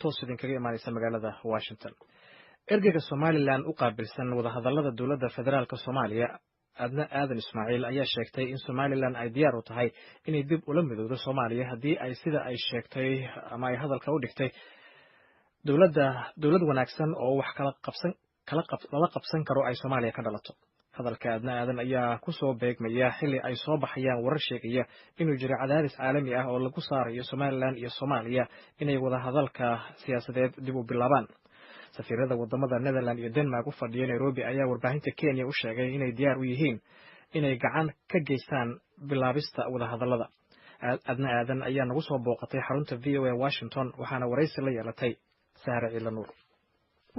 toos idinkaga imaanaysa magaalada Washington. Ergeyga Somaliland u qaabilsan wadahadallada dowladda federaalka Soomaaliya Adna Aadan Ismaaciil ayaa sheegtay in Somaliland ay diyaar u tahay inay dib ula midowdo Soomaaliya haddii ay sida ay sheegtay ama ay hadalka u dhigtay dowlad wanaagsan oo wax kala qabsan karo ay Soomaaliya ka dhalato. Hadalka Adna Aadan ayaa ku soo beegmaya xilli ay soo baxayaan warar sheegaya inuu jiro cadaadis caalami ah oo lagu saarayo Somaliland iyo Soomaaliya inay wadahadalka siyaasadeed dib u bilaabaan. Safiirada wadamada Netherlands iyo Denmark u fadhiya Nairobi ayaa warbaahinta Kenya u sheegay inay diyaar u yihiin inay gacan ka geystaan bilaabista wadahadallada. Adna Aadan ayaa nagu soo booqatay xarunta VOA Washington waxaana waraysi la yeelatay Sahra Ciilanuur.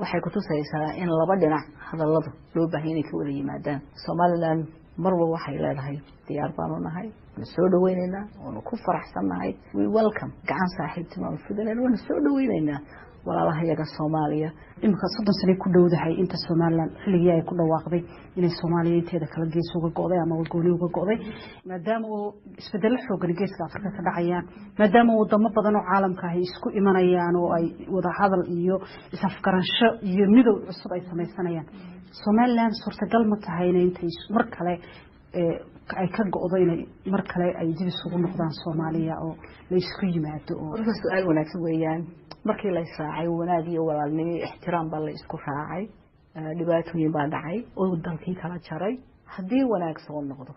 waxay ku tusaysaa in laba dhinac hadallada loo baahan inay ka wada yimaadaan. Somaliland marba waxay leedahay diyaar baan u nahay, soo dhaweynaynaa, oo ku faraxsanahay. We welcome gacan saaxiibtinimo fidaneed oo soo dhaweynaynaa walaalaha yaga Soomaaliya. imka 30 sano ku dhowdahay inta Somaliland xilligii ay ku dhawaaqday inay Soomaaliya inteeda kala gees uga go'day ama gooni uga go'day, maadaama oo isbedel xooggan geeska Afrika ka dhacayaan, maadaama wadamo badan oo caalamka ah isku imanayaan oo ay wada hadal iyo isafgaransho iyo midow cusub ay samaysanayaan. Somaliland suurtagal ma tahay inay intay mar kale ay ka go'do inay mar kale ay dib isugu noqdaan Soomaaliya oo la isku yimaado. oo su'aal wanaagsan weeyaan. markii la saacay wanaag iyo walaalnimo ixtiraam baa la isku raacay, dhibaatooyin baa dhacay oo dalkii kala jaray. haddii wanaag soo noqdo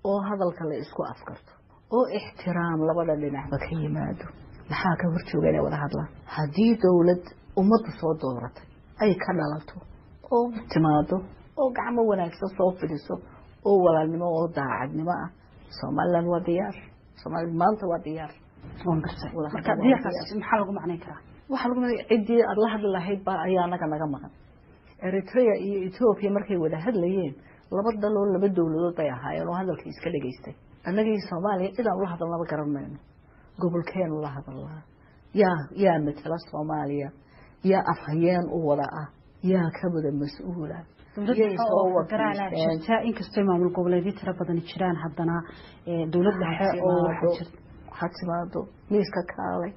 oo hadalka la isku afkarto oo ixtiraam labada dhinacba ka yimaado, maxaa ka horjooga inay wada hadlaan? haddii dawlad ummadda soo dooratay ay ka dhalato oo timaado oo gacmo wanaagsan soo fidiso oo walaalnimo oo daacadnimo ah, Somaliland waa diyaar. Somaliland maanta waa diyaar. marka diyaarkaas maxaa lagu macneyn karaa? waxa lagu macneyn cidii aad la hadli lahayd baa ayaa naga maqan. Eritrea iyo Ethiopia markay wada hadlayeen laba dawladood bay ahaayeen oo hadalkii iska dhageystay. annagii Soomaaliya idaan la hadalnaba garanayno, gobolkeenu la hadalnaa, yaa matala Soomaaliya, yaa afhayeen u wada ah, yaa ka wada mas'uula. inkastoo maamul goboleedyo tira badan jiraan, haddana dawlad dhexe oo waxaa timaado miiska kaalay,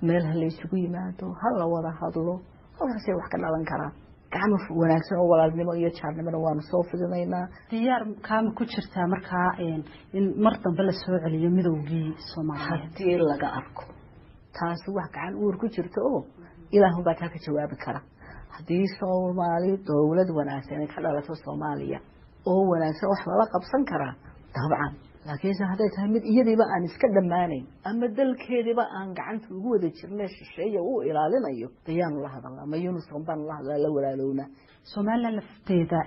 meel ha la isugu yimaado, ha la wada hadlo, halkaasay wax ka dhalan karaan. gacmo wanaagsan oo walaalnimo iyo jaarnimona waanu soo fidinaynaa. diyaar kaama ku jirtaa markaa in mar dambe la soo celiyo midowgii Soomaaliya haddii laga arko taasi wax gacan uur ku jirto oo Ilaahu baa ka jawaabi kara. haddii Soomaali dawlad wanaagsan ay ka dhalato Soomaaliya oo wanaagsan wax la qabsan karaa dabcan. laakiin hadday tahay mid iyadiiba aan iska dhamaanayn ama dalkeediba aan gacanta ugu wada jirnay shisheeye uu ilaalinayo, ayaanu la hadalnaa. ma Yunus baan la hadlaa la walaalowna. Somaliland lafteeda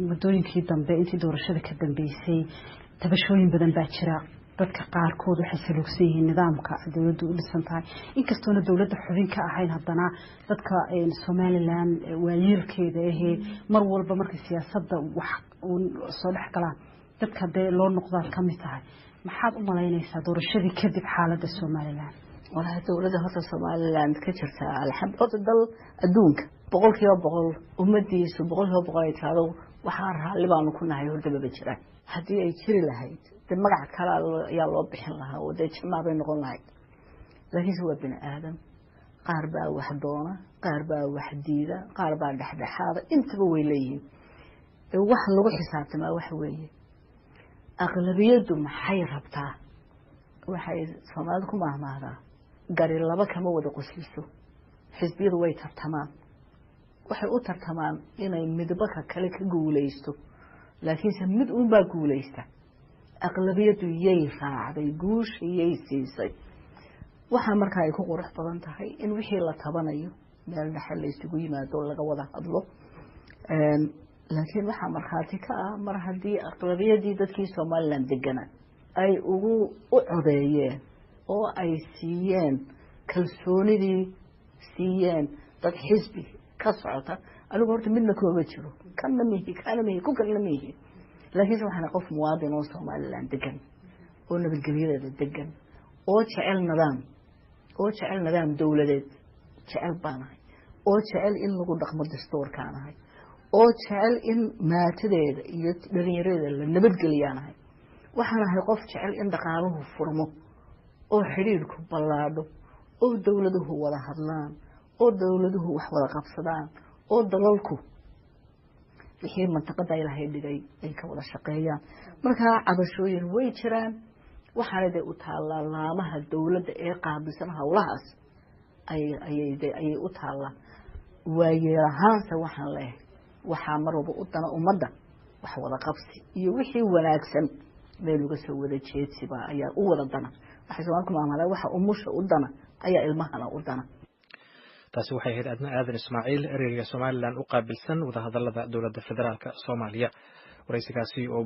muddooyinkii dambe intii doorashada ka dambeysay tabashooyin badan baa jira. dadka qaarkood waxay salugsan yihiin nidaamka dawladdu u dhisan tahay, inkastoona dawladda xubin ka ahayn, haddana dadka Somaliland waayeelkeeda mar walba markay siyaasadda wax soo dhex galaan dadka hadee loo noqdaa ka mid tahay. maxaad u malaynaysaa doorashadii kadib xaaladda Somaliland? walahi dawladda horta Somaliland ka jirta alxamdulillah dal adduunka 100% ummadiisu 100% ay taado waxaan raalli baan ku nahay hordaba jiraan. haddii ay jiri lahayd de magac kale ayaa loo bixin lahaa oo de jamac bay noqon lahayd. laakiin waa bini aadam, qaar baa wax doona, qaar baa wax diida, qaar baa dhexdhexaada, intaba way leeyihiin. wax lagu xisaabtamaa waxa weeye aqlabiyadu maxay rabtaa. waxay Soomaalidu ku maahmaadaa gari laba kama wada qosliso. xisbiyadu way tartamaan, waxay u tartamaan inay midba kale ka guuleysto, laakiinse mid uun baa guuleysta. aqlabiyadu yay raacday, guushayay siisay. waxa markaa ay ku qurux badan tahay in wixii la tabanayo meel dhexe la isugu yimaado laga wada hadlo. laakiin waxa marxaati ka ah mar haddii aqlabiyadii dadkii Somaliland deganaa ay ugu u codeeyeen oo ay siiyeen kalsoonidii siiyeen dad xisbi ka socota. anigu horta midna kooga jiro, kana mihi ku kalna mihi. laakiin waxaan qof muwaadin oo Somaliland degan oo nabadgelyadeeda degan oo jecel nidaam dawladeed jecel baanahay, oo jecel in lagu dhaqmo dastuurkaanahay, oo jecel in maatadeeda iyo dhalinyarada la nabadgeliyaanahay. waxaan ahay qof jecel in dhaqaaluhu furmo oo xiriirku ballaadho oo dawladuhu wada hadlaan oo dawladuhu wax wada qabsadaan oo dalalku wixii mantaqada ilaahay dhigay ay ka wada shaqeeyaan markaa cabashooyin way jiraan waxaana u taalaa laamaha dawladda ee qaabilsan howlahaas ayay u taalaa waayeelahaanse waxaan leeyahay waxaa mar walba u dana ummadda wax wada qabsi iyo wixii wanaagsan meel uga soo wada jeedsiba ayaa u wada dana waxay Soomaalidu ku maamulaa waxa umusha u dana ayaa ilmahana u dana taasi waxay ahayd Adna Aadan Ismaaciil ereyga Somaliland u qaabilsan wada hadallada dowladda federaalka Soomaaliya waraysigaasi oo